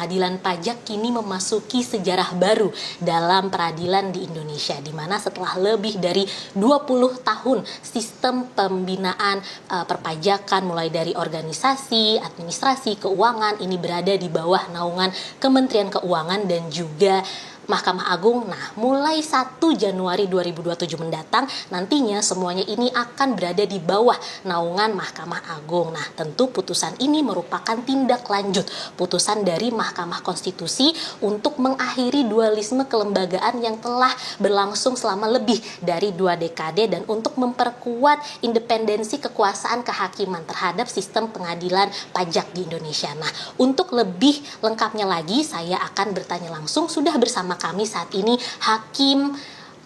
pengadilan pajak kini memasuki sejarah baru dalam peradilan di Indonesia, di mana setelah lebih dari 20 tahun sistem pembinaan perpajakan mulai dari organisasi, administrasi, keuangan ini berada di bawah naungan Kementerian Keuangan dan juga Mahkamah Agung. Nah, mulai 1 Januari 2027 mendatang, nantinya semuanya ini akan berada di bawah naungan Mahkamah Agung. Nah, tentu putusan ini merupakan tindak lanjut putusan dari Mahkamah Konstitusi untuk mengakhiri dualisme kelembagaan yang telah berlangsung selama lebih dari 2 dekade dan untuk memperkuat independensi kekuasaan kehakiman terhadap sistem pengadilan pajak di Indonesia. Nah, untuk lebih lengkapnya lagi, saya akan bertanya langsung, sudah bersama kami saat ini Hakim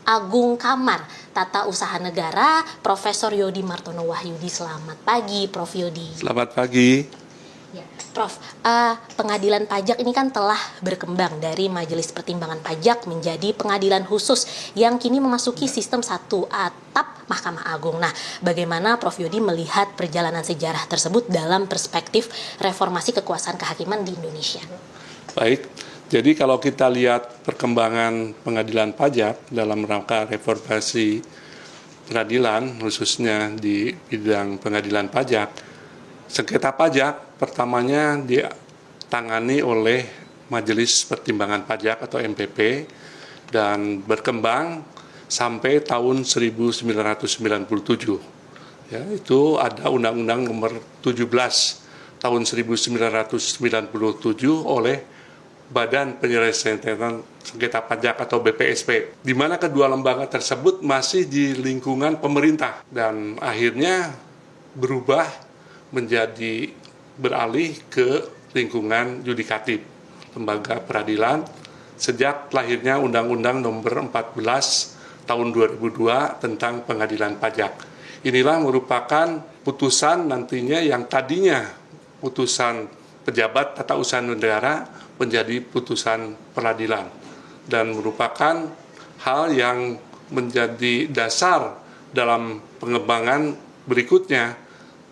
Agung Kamar Tata Usaha Negara, Profesor Yodi Martono Wahyudi. Selamat pagi, Prof. Yodi. Selamat pagi. Ya, Prof, pengadilan pajak ini kan telah berkembang dari Majelis Pertimbangan Pajak menjadi pengadilan khusus yang kini memasuki sistem satu atap Mahkamah Agung. Nah, bagaimana Prof. Yodi melihat perjalanan sejarah tersebut dalam perspektif reformasi kekuasaan kehakiman di Indonesia? Baik, jadi kalau kita lihat perkembangan pengadilan pajak dalam rangka reformasi peradilan, khususnya di bidang pengadilan pajak, sengketa pajak pertamanya ditangani oleh Majelis Pertimbangan Pajak atau MPP dan berkembang sampai tahun 1997. Ya, itu ada Undang-Undang Nomor 17 tahun 1997 oleh Badan Penyelesaian Sengketa Pajak atau BPSP, di mana kedua lembaga tersebut masih di lingkungan pemerintah dan akhirnya berubah menjadi beralih ke lingkungan yudikatif, lembaga peradilan, sejak lahirnya Undang-Undang Nomor 14 tahun 2002 tentang pengadilan pajak. Inilah merupakan putusan nantinya yang tadinya putusan pejabat tata usaha negara menjadi putusan peradilan dan merupakan hal yang menjadi dasar dalam pengembangan berikutnya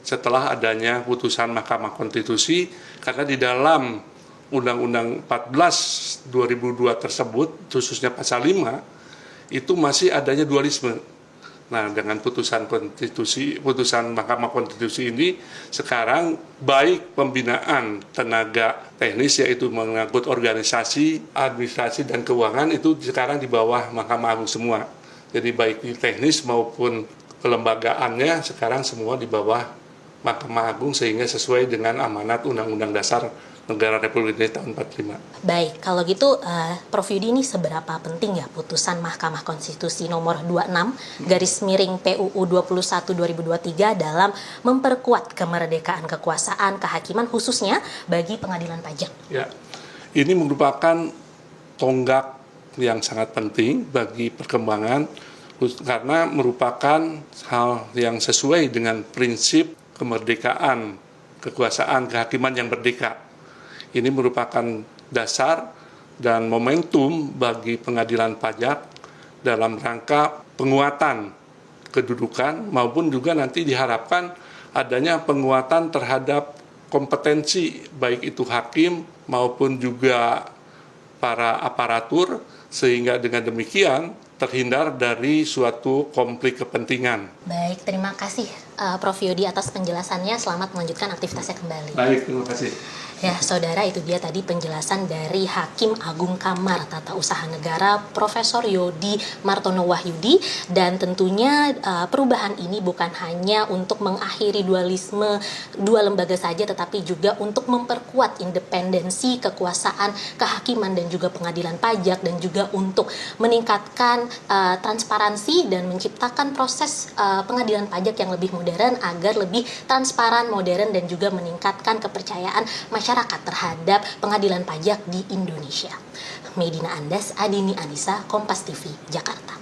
setelah adanya putusan Mahkamah Konstitusi, karena di dalam Undang-Undang 14 2002 tersebut, khususnya pasal 5, itu masih adanya dualisme. Nah, dengan putusan Mahkamah Konstitusi ini, sekarang baik pembinaan tenaga teknis, yaitu mengangkut organisasi, administrasi, dan keuangan, itu sekarang di bawah Mahkamah Agung semua. Jadi baik di teknis maupun kelembagaannya sekarang semua di bawah Mahkamah Agung, sehingga sesuai dengan amanat Undang-Undang Dasar Negara Republik Indonesia tahun 45. Baik, kalau gitu Prof. Yudi, ini seberapa penting ya putusan Mahkamah Konstitusi nomor 26 garis miring PUU 21 2023 dalam memperkuat kemerdekaan kekuasaan kehakiman khususnya bagi pengadilan pajak? Ya, ini merupakan tonggak yang sangat penting bagi perkembangan karena merupakan hal yang sesuai dengan prinsip kemerdekaan kekuasaan kehakiman yang merdeka. Ini merupakan dasar dan momentum bagi pengadilan pajak dalam rangka penguatan kedudukan maupun juga nanti diharapkan adanya penguatan terhadap kompetensi baik itu hakim maupun juga para aparatur, sehingga dengan demikian terhindar dari suatu konflik kepentingan. Baik, terima kasih Prof. Yodi atas penjelasannya. Selamat melanjutkan aktivitasnya kembali. Baik, terima kasih. Ya, saudara, itu dia tadi penjelasan dari Hakim Agung Kamar Tata Usaha Negara Profesor Yodi Martono Wahyudi. Dan tentunya perubahan ini bukan hanya untuk mengakhiri dualisme dua lembaga saja, tetapi juga untuk memperkuat independensi kekuasaan kehakiman dan juga pengadilan pajak, dan juga untuk meningkatkan transparansi dan menciptakan proses pengadilan pajak yang lebih modern agar lebih transparan, modern, dan juga meningkatkan kepercayaan masyarakat terhadap pengadilan pajak di Indonesia. Medina Andas, Adini Anissa, Kompas TV, Jakarta.